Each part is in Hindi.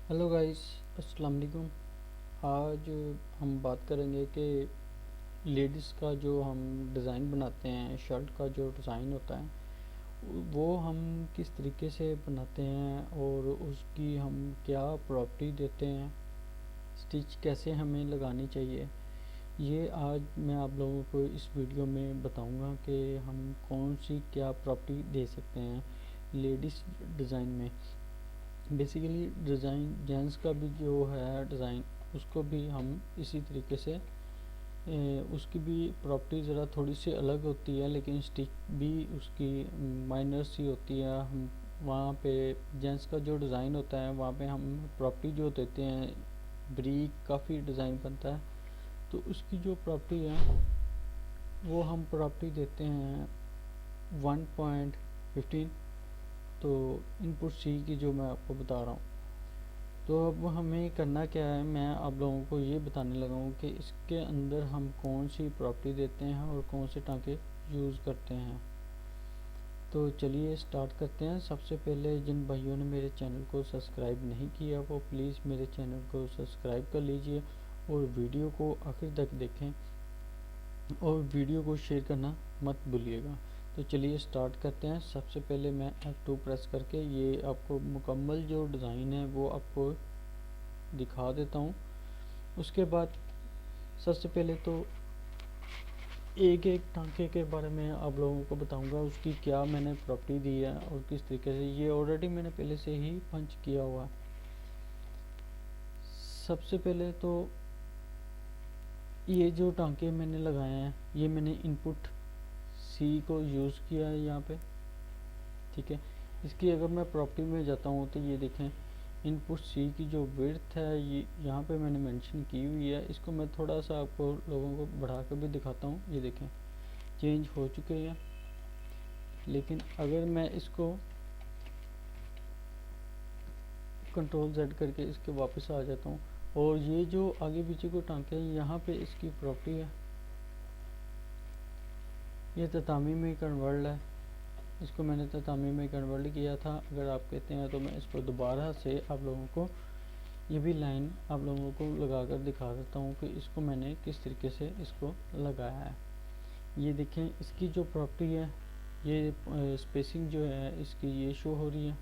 हेलो गाइस, अस्सलाम वालेकुम। आज हम बात करेंगे कि लेडीज़ का जो हम डिज़ाइन बनाते हैं, शर्ट का जो डिज़ाइन होता है वो हम किस तरीके से बनाते हैं और उसकी हम क्या प्रॉपर्टी देते हैं, स्टिच कैसे हमें लगानी चाहिए। ये आज मैं आप लोगों को इस वीडियो में बताऊंगा कि हम कौन सी क्या प्रॉपर्टी दे सकते हैं लेडीज़ डिज़ाइन में। बेसिकली डिज़ाइन जेंट्स का भी जो है डिज़ाइन, उसको भी हम इसी तरीके से उसकी भी प्रॉपर्टी ज़रा थोड़ी सी अलग होती है, लेकिन स्टिच भी उसकी माइनर सी होती है। हम वहाँ पे जेंट्स का जो डिज़ाइन होता है वहाँ पे हम प्रॉपर्टी जो देते हैं, ब्रीक काफ़ी डिज़ाइन बनता है, तो उसकी जो प्रॉपर्टी है वो हम प्रॉपर्टी देते हैं 1.15। तो इनपुट सी की जो मैं आपको बता रहा हूँ, तो अब हमें करना क्या है, मैं आप लोगों को ये बताने लगा हूँ कि इसके अंदर हम कौन सी प्रॉपर्टी देते हैं और कौन से टाँके यूज़ करते हैं। तो चलिए स्टार्ट करते हैं। सबसे पहले जिन भाइयों ने मेरे चैनल को सब्सक्राइब नहीं किया वो प्लीज़ मेरे चैनल को सब्सक्राइब कर लीजिए और वीडियो को आखिर तक देखें और वीडियो को शेयर करना मत भूलिएगा। तो चलिए स्टार्ट करते हैं। सबसे पहले मैं F2 प्रेस करके ये आपको मुकम्मल जो डिज़ाइन है वो आपको दिखा देता हूँ। उसके बाद सबसे पहले तो एक एक टांके के बारे में आप लोगों को बताऊंगा, उसकी क्या मैंने प्रॉपर्टी दी है और किस तरीके से। ये ऑलरेडी मैंने पहले से ही पंच किया हुआ है। सबसे पहले तो ये जो टांके मैंने लगाए हैं, ये मैंने इनपुट सी को यूज़ किया है यहाँ पे, ठीक है। इसकी अगर मैं प्रॉपर्टी में जाता हूँ तो ये देखें, इनपुट सी की जो विड्थ है ये यहाँ पे मैंने मेंशन की हुई है। इसको मैं थोड़ा सा आपको लोगों को बढ़ा कर भी दिखाता हूँ। ये देखें चेंज हो चुके हैं, लेकिन अगर मैं इसको कंट्रोल Z करके इसके वापस आ जाता हूँ और ये जो आगे पीछे को टांके हैं यहाँ पे इसकी प्रॉपर्टी है, ये ततामी में कन्वर्ट है। इसको मैंने ततामी में कन्वर्ट किया था। अगर आप कहते हैं तो मैं इसको दोबारा से आप लोगों को ये भी लाइन आप लोगों को लगा कर दिखा देता हूँ कि इसको मैंने किस तरीके से इसको लगाया है। ये देखें इसकी जो प्रॉपर्टी है, ये स्पेसिंग जो है इसकी ये शो हो रही है,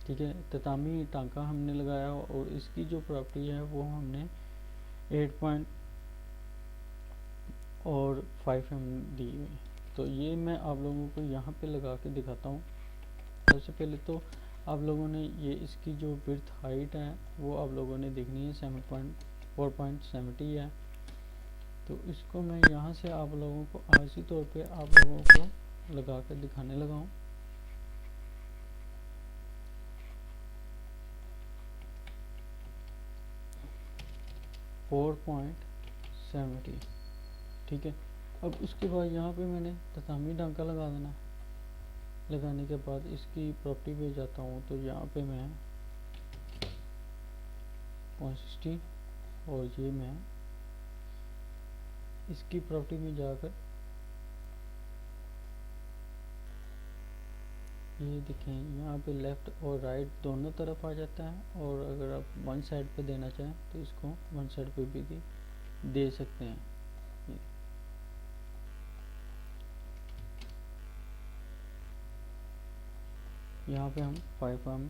ठीक है। ततामी टांका हमने लगाया और इसकी जो प्रॉपर्टी है वो हमने 8 पॉइंट और 5 दी हुई। तो ये मैं आप लोगों को यहाँ पे लगा के दिखाता हूँ। सबसे पहले तो आप लोगों ने ये इसकी जो विड्थ हाइट है वो आप लोगों ने देखनी है, 4.70 है। तो इसको मैं यहाँ से आप लोगों को आरसी तौर पे आप लोगों को लगा कर दिखाने लगा हूँ। फोर पॉइंट 70, ठीक है। अब उसके बाद यहाँ पे मैंने ततामी टांका लगा देना है। लगाने के बाद इसकी प्रॉपर्टी पे जाता हूँ तो यहाँ पे मैं 160 और ये मैं इसकी प्रॉपर्टी में जाकर ये देखें यहाँ पे लेफ़्ट और राइट दोनों तरफ आ जाता है। और अगर आप वन साइड पे देना चाहें तो इसको वन साइड पे भी दे सकते हैं। यहाँ पे हम 5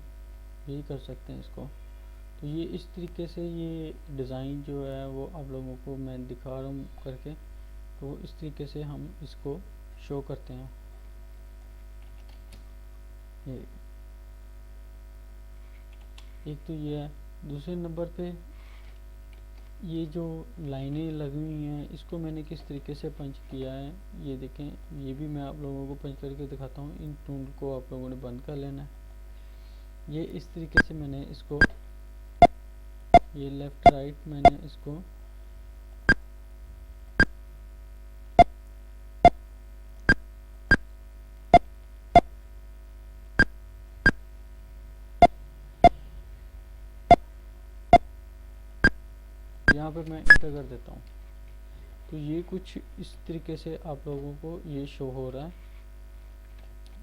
भी कर सकते हैं इसको। तो ये इस तरीके से ये डिज़ाइन जो है वो आप लोगों को मैं दिखा रहा हूँ करके। तो इस तरीके से हम इसको शो करते हैं। ये एक तो ये है। दूसरे नंबर पे ये जो लाइनें लगी हुई हैं इसको मैंने किस तरीके से पंच किया है, ये देखें। ये भी मैं आप लोगों को पंच करके दिखाता हूँ। इन टूल को आप लोगों ने बंद कर लेना है। ये इस तरीके से मैंने इसको, ये लेफ़्ट राइट मैंने इसको यहाँ पे मैं इंटर कर देता हूँ। तो ये कुछ इस तरीके से आप लोगों को ये शो हो रहा है।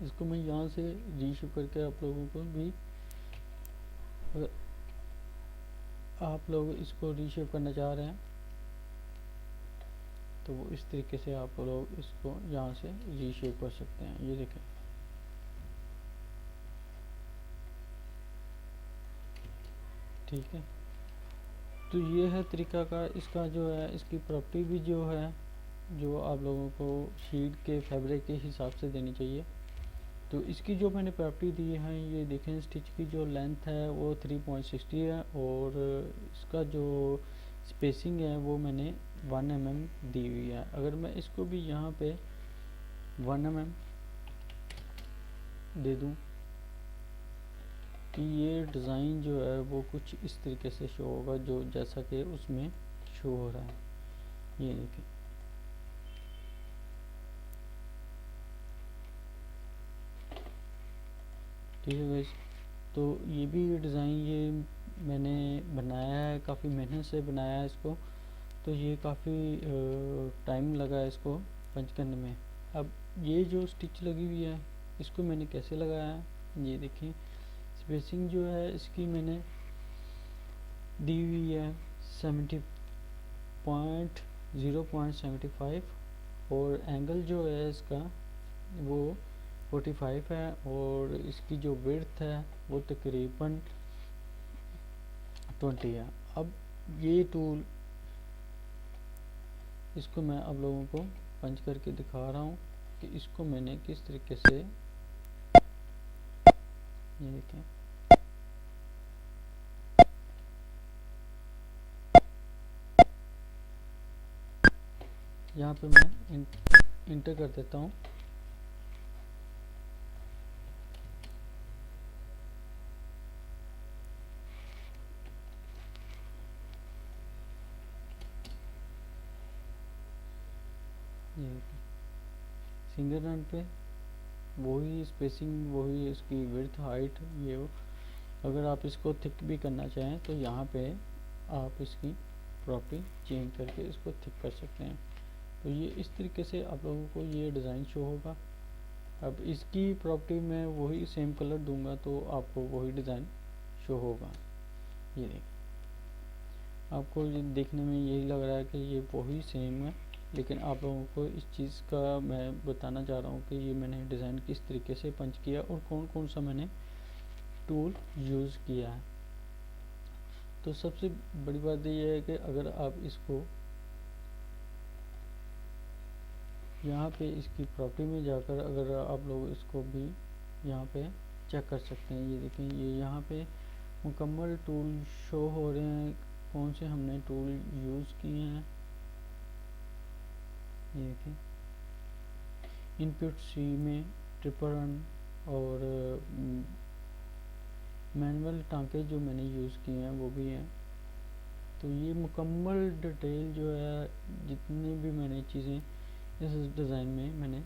इसको मैं यहाँ से रीशो करके आप लोगों को भी आप लोग इसको रीशेप करना चाह रहे हैं तो वो इस तरीके से आप लोग इसको यहाँ से रीशेप कर सकते हैं। ये देखें, ठीक है। तो ये है तरीका का इसका जो है, इसकी प्रॉपर्टी भी जो है जो आप लोगों को शीट के फैब्रिक के हिसाब से देनी चाहिए। तो इसकी जो मैंने प्रॉपर्टी दी है, ये देखें, स्टिच की जो लेंथ है वो 3.60 है और इसका जो स्पेसिंग है वो मैंने 1 mm दी हुई है। अगर मैं इसको भी यहाँ पे 1 mm दे दूँ कि ये डिज़ाइन जो है वो कुछ इस तरीके से शो होगा जो जैसा कि उसमें शो हो रहा है। ये देखें, ठीक है गाइस। तो ये भी डिज़ाइन ये मैंने बनाया है, काफ़ी मेहनत से बनाया है इसको। तो ये काफ़ी टाइम लगा है इसको पंच करने में। अब ये जो स्टिच लगी हुई है इसको मैंने कैसे लगाया है, ये देखिए। स्पेसिंग जो है इसकी मैंने दी हुई है 0.75 और एंगल जो है इसका वो 45 है और इसकी जो विड्थ है वो तकरीबन 20 है। अब ये टूल इसको मैं आप लोगों को पंच करके दिखा रहा हूँ कि इसको मैंने किस तरीके से, ये देखें, यहाँ पे मैं इंटर कर देता हूँ। ये सिंगल रन पे वही स्पेसिंग, वही इसकी विड्थ, हाइट, ये हो। अगर आप इसको थिक भी करना चाहें तो यहाँ पे आप इसकी प्रॉपर्टी चेंज करके इसको थिक कर सकते हैं। तो ये इस तरीके से आप लोगों को ये डिज़ाइन शो होगा। अब इसकी प्रॉपर्टी में वही सेम कलर दूंगा तो आपको वही डिज़ाइन शो होगा। ये देखिए, आपको ये देखने में यही लग रहा है कि ये वही सेम है, लेकिन आप लोगों को इस चीज़ का मैं बताना चाह रहा हूँ कि ये मैंने डिज़ाइन किस तरीके से पंच किया और कौन कौन सा मैंने टूल यूज़ किया है। तो सबसे बड़ी बात ये है कि अगर आप इसको यहाँ पे इसकी प्रॉपर्टी में जाकर अगर आप लोग इसको भी यहाँ पे चेक कर सकते हैं। ये देखें, ये यहाँ पे मुकम्मल टूल शो हो रहे हैं, कौन से हमने टूल यूज़ किए हैं। ये देखें, इनपुट सी में ट्रिपल रन और मैनुअल टांके जो मैंने यूज़ किए हैं वो भी हैं। तो ये मुकम्मल डिटेल जो है, जितनी भी मैंने चीज़ें इस डिज़ाइन में मैंने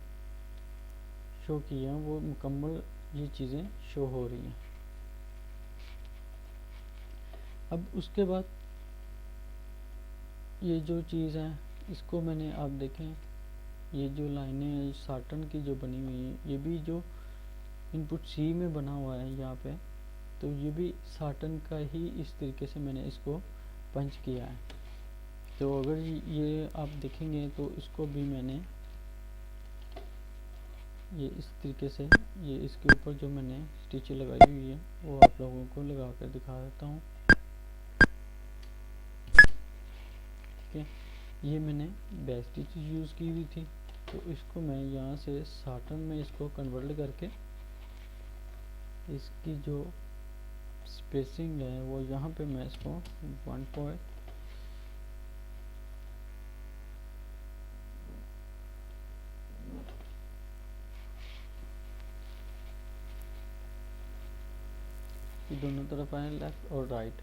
शो की हैं वो मुकम्मल ये चीज़ें शो हो रही हैं। अब उसके बाद ये जो चीज़ है इसको मैंने, आप देखें, ये जो लाइनें साटन की जो बनी हुई हैं, ये भी जो इनपुट सी में बना हुआ है यहाँ पे, तो ये भी साटन का ही इस तरीके से मैंने इसको पंच किया है। तो अगर ये आप देखेंगे तो इसको भी मैंने ये इस तरीके से, ये इसके ऊपर जो मैंने स्टिच लगाई हुई है वो आप लोगों को लगा कर दिखा देता हूँ। ठीक है, ये मैंने बैक स्टिच यूज़ की हुई थी, तो इसको मैं यहाँ से साटन में इसको कन्वर्ट करके इसकी जो स्पेसिंग है वो यहाँ पे मैं इसको 1 दोनों तरफ आए, लेफ़्ट और राइट,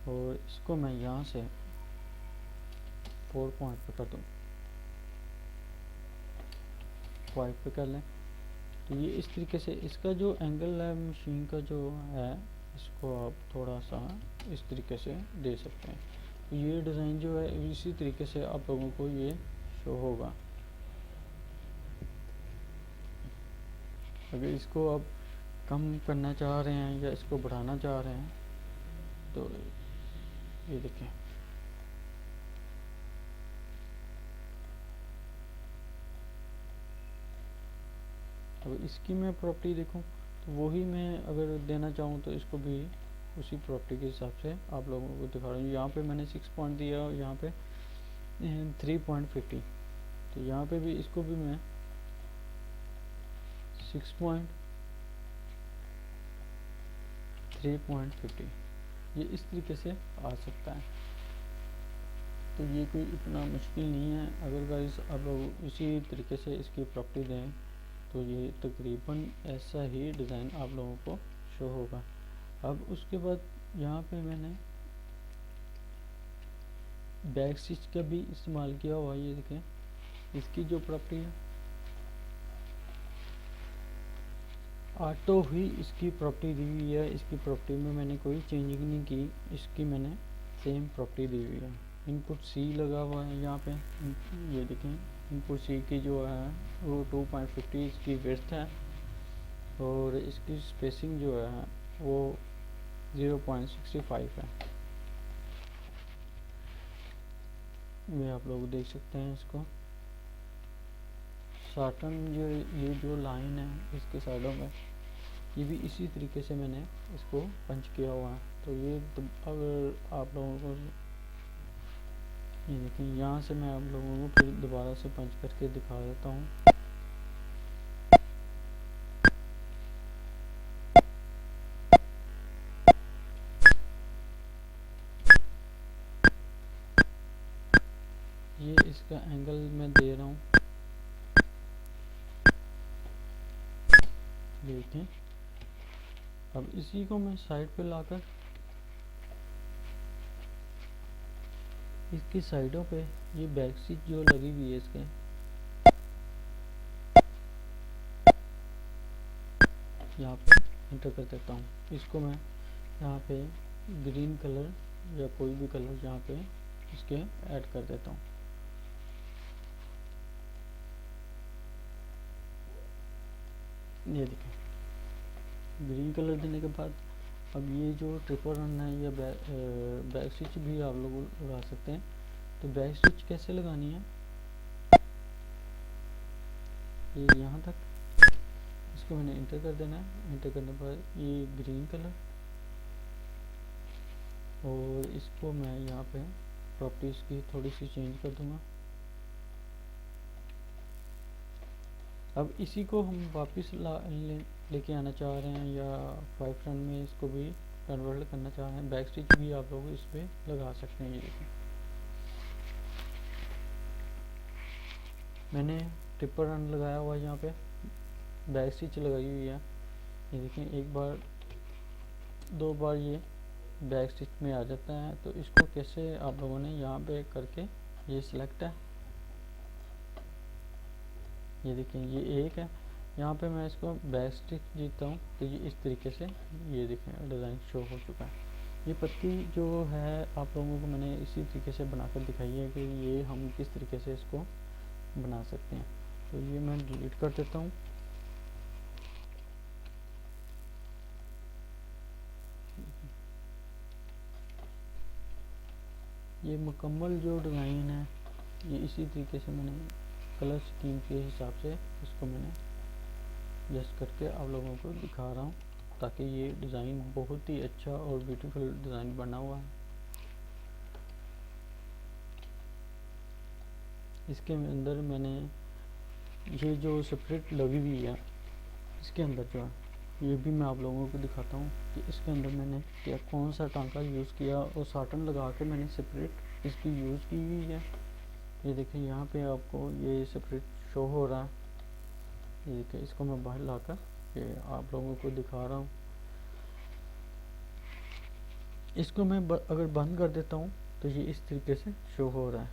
और इसको मैं यहाँ से 4 पॉइंट पे कर दूँ, 5 पे कर लें। तो ये इस तरीके से इसका जो एंगल है मशीन का जो है, इसको आप थोड़ा सा इस तरीके से दे सकते हैं। तो ये डिज़ाइन जो है इसी तरीके से आप लोगों को ये शो होगा। अगर इसको आप कम करना चाह रहे हैं या इसको बढ़ाना चाह रहे हैं तो ये देखें, अब इसकी मैं प्रॉपर्टी देखूं तो वही मैं अगर देना चाहूँ तो इसको भी उसी प्रॉपर्टी के हिसाब से आप लोगों को दिखा रहा हूँ। यहाँ पे मैंने 6 पॉइंट दिया और यहाँ पे 3.50, तो यहाँ पे भी इसको भी मैं 3.50 ये इस तरीके से आ सकता है। तो ये कोई इतना मुश्किल नहीं है। अगर गाइस आप लोग इसी तरीके से इसकी प्रॉपर्टी दें तो ये तकरीबन ऐसा ही डिज़ाइन आप लोगों को शो होगा। अब उसके बाद यहाँ पे मैंने बैक स्टिच का भी इस्तेमाल किया हुआ। ये देखें, इसकी जो प्रॉपर्टी है ऑटो ही इसकी प्रॉपर्टी दी हुई है। इसकी प्रॉपर्टी में मैंने कोई चेंजिंग नहीं की, इसकी मैंने सेम प्रॉपर्टी दी हुई है। इनपुट सी लगा हुआ है यहाँ पे, ये देखें इनपुट सी की जो है वो 2.50 इसकी विड्थ है और इसकी स्पेसिंग जो है वो 0.65 है। ये आप लोग देख सकते हैं इसको। साटन ये जो लाइन है इसके साइडों में ये भी इसी तरीके से मैंने इसको पंच किया हुआ है। तो ये अगर आप लोगों को ये देखिए, यहाँ से मैं आप लोगों को फिर दोबारा से पंच करके दिखा देता हूँ। ये इसका एंगल मैं दे रहा हूँ, देखें। अब इसी को मैं साइड पे लाकर इसकी साइडों पे ये बैक स्टिच जो लगी हुई है इसके यहाँ पे इंटर कर देता हूँ। इसको मैं यहाँ पे ग्रीन कलर या कोई भी कलर यहाँ पे इसके ऐड कर देता हूँ। ये देखें, ग्रीन कलर देने के बाद अब ये जो ट्रिपल रन है या बैक स्टिच भी आप लोग लगा सकते हैं। तो बैक स्टिच कैसे लगानी है, ये यहाँ तक इसको मैंने इंटर कर देना है। इंटर करने के बाद ये ग्रीन कलर और इसको मैं यहाँ पे प्रॉपर्टीज़ की थोड़ी सी चेंज कर दूँगा। अब इसी को हम वापस लेके आना चाह रहे हैं या 5 रन में इसको भी कन्वर्ट करना चाह रहे हैं। बैक स्टिच भी आप लोग इस पर लगा सकते हैं। ये देखें, मैंने ट्रिपल रन लगाया हुआ है, यहाँ पे बैक स्टिच लगाई हुई है। ये देखें, एक बार 2 बार ये बैक स्टिच में आ जाता है। तो इसको कैसे आप लोगों ने यहाँ पे करके ये सिलेक्ट है, ये देखें ये एक है। यहाँ पे मैं इसको बैक स्टिच जीता हूँ तो ये इस तरीके से ये देखें डिज़ाइन शो हो चुका है। ये पत्ती जो है आप लोगों को मैंने इसी तरीके से बनाकर दिखाई है कि ये हम किस तरीके से इसको बना सकते हैं। तो ये मैं डिलीट कर देता हूँ। ये मुकम्मल जो डिज़ाइन है ये इसी तरीके से मैंने कलर स्कीम के हिसाब से इसको मैंने एडजस्ट करके आप लोगों को दिखा रहा हूँ, ताकि ये डिज़ाइन बहुत ही अच्छा और ब्यूटीफुल डिज़ाइन बना हुआ है। इसके अंदर मैंने ये जो सेपरेट लगी हुई है इसके अंदर जो है ये भी मैं आप लोगों को दिखाता हूँ कि इसके अंदर मैंने क्या कौन सा टांका यूज़ किया और साटन लगा के मैंने सेपरेट इसकी यूज़ की हुई है। ये देखिए यहाँ पे आपको ये सेपरेट शो हो रहा है। ये देखिए, इसको मैं बाहर लाकर ये आप लोगों को दिखा रहा हूँ। इसको मैं अगर बंद कर देता हूँ तो ये इस तरीके से शो हो रहा है।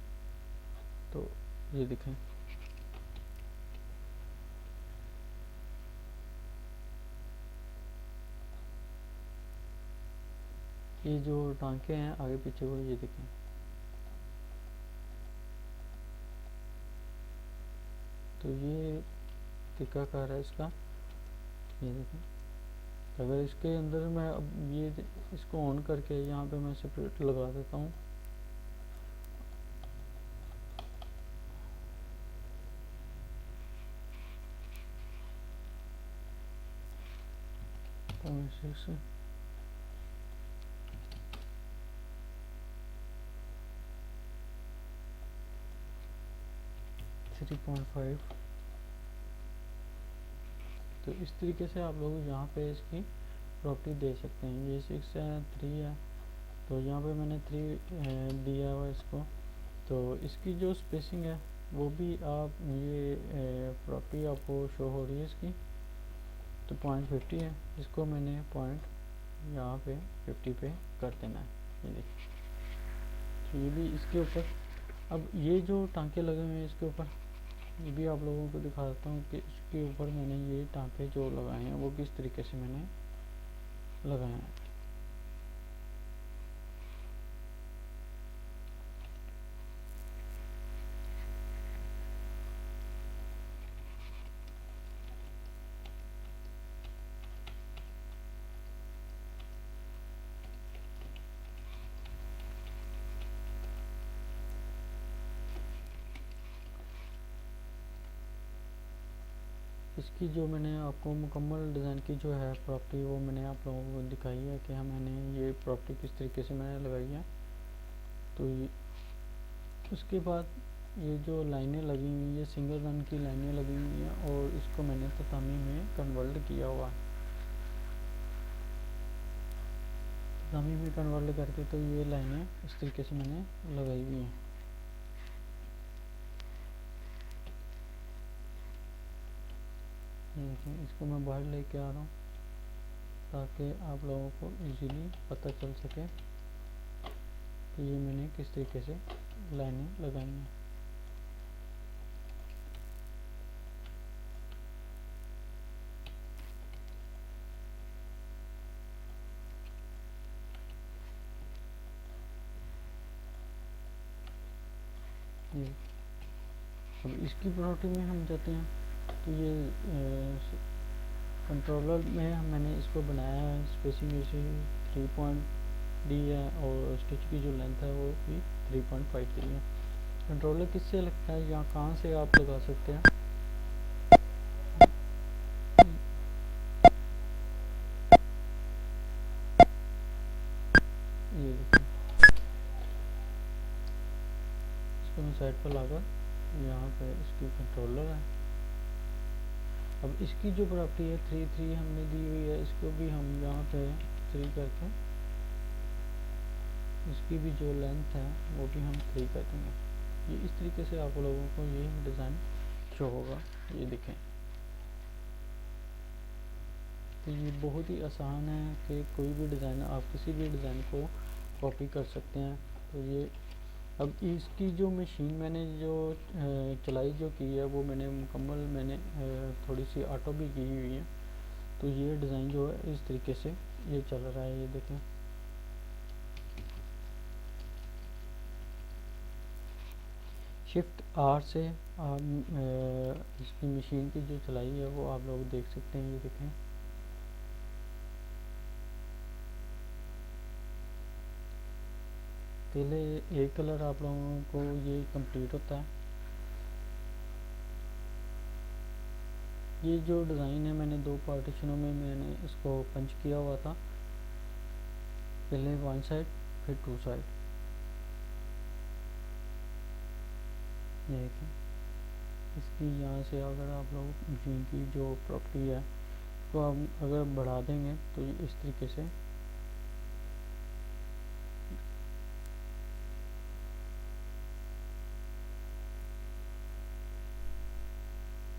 तो ये देखें, ये जो टांके हैं आगे पीछे को ये देखें। तो ये तरीकाकार है इसका, ये देखें। अगर इसके अंदर मैं अब ये इसको ऑन करके यहाँ पे मैं सेपरेट लगा देता हूँ, तो मैं इसे 3.5, तो इस तरीके से आप लोग यहाँ पे इसकी प्रॉपर्टी दे सकते हैं। ये 6 है, 3 है, तो यहाँ पे मैंने 3 दिया हुआ इसको। तो इसकी जो स्पेसिंग है वो भी आप ये प्रॉपर्टी आपको शो हो रही है इसकी, तो 0.50 है, इसको मैंने पॉइंट यहाँ पे 50 पे कर देना है। ये देखिए, तो ये भी इसके ऊपर, अब ये जो टांके लगे हुए हैं इसके ऊपर, ये भी आप लोगों को दिखा देता हूँ कि इसके ऊपर मैंने ये टांके जो लगाए हैं वो किस तरीके से मैंने लगाए हैं। इसकी जो मैंने आपको मुकम्मल डिज़ाइन की जो है प्रॉपर्टी वो मैंने आप लोगों को दिखाई है कि मैंने ये प्रॉपर्टी किस तरीके से मैंने लगाई है। तो ये उसके बाद ये जो लाइनें लगी हुई है, सिंगल रन की लाइनें लगी हुई हैं, और इसको मैंने ततामी में कन्वर्ट किया हुआ है। ततामी में कन्वर्ट करके तो ये लाइनें इस तरीके से मैंने लगाई हुई हैं। इसको मैं बाहर लेके आ रहा हूँ ताकि आप लोगों को इजीली पता चल सके कि ये मैंने किस तरीके से लाइनें लगाई हैं। ये अब इसकी प्रॉपर्टी में हम जाते हैं, तो ये कंट्रोलर में मैंने इसको बनाया है, स्पेसिंग इसे 3.D है, और स्टिच की जो लेंथ है वो भी 3.53 है। कंट्रोलर किससे लगता है या कहाँ से आप लगा सकते हैं, ये देखिए, इसको मैं साइड पर लाकर यहाँ पे इसकी कंट्रोलर है। अब इसकी जो प्रॉपर्टी है 3 हमने दी हुई है, इसको भी हम यहाँ पे 3 करके इसकी भी जो लेंथ है वो भी हम 3 कर देंगे। ये इस तरीके से आप लोगों को ये डिज़ाइन शो होगा। ये देखें, तो ये बहुत ही आसान है कि कोई भी डिज़ाइन आप किसी भी डिज़ाइन को कॉपी कर सकते हैं। तो ये अब इसकी जो मशीन मैंने जो चलाई जो की है वो मैंने मुकम्मल मैंने थोड़ी सी ऑटो भी की हुई है। तो ये डिज़ाइन जो है इस तरीके से ये चल रहा है। ये देखें, शिफ्ट R से इसकी मशीन की जो चलाई है वो आप लोग देख सकते हैं। ये देखें, पहले एक कलर आप लोगों को ये कंप्लीट होता है। ये जो डिज़ाइन है मैंने 2 पार्टीशनों में मैंने इसको पंच किया हुआ था, पहले 1 साइड फिर 2 साइड। ये देखें, इसकी यहाँ से अगर आप लोग मशीन की जो प्रॉपर्टी है तो आप अगर बढ़ा देंगे तो ये इस तरीके से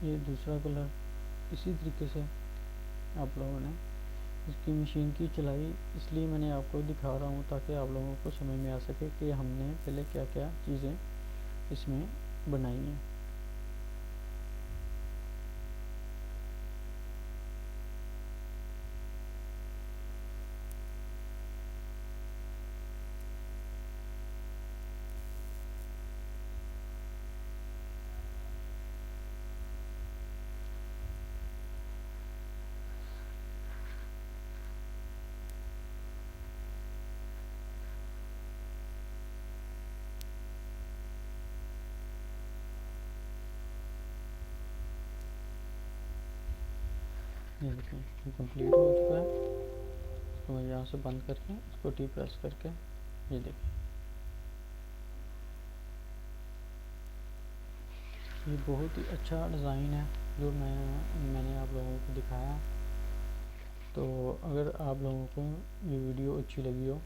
ये दूसरा कलर इसी तरीके से आप लोगों ने इसकी मशीन की चलाई, इसलिए मैंने आपको दिखा रहा हूँ ताकि आप लोगों को समझ में आ सके कि हमने पहले क्या क्या चीज़ें इसमें बनाई हैं। ये देखें कंप्लीट हो चुका है। तो मैं यहाँ से बंद करके इसको टी प्रेस करके ये देखें, ये बहुत ही अच्छा डिज़ाइन है जो मैंने आप लोगों को दिखाया। तो अगर आप लोगों को ये वीडियो अच्छी लगी हो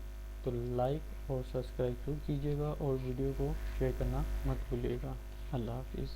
तो लाइक और सब्सक्राइब जरूर कीजिएगा और वीडियो को शेयर करना मत भूलिएगा। अल्लाह हाफिज़।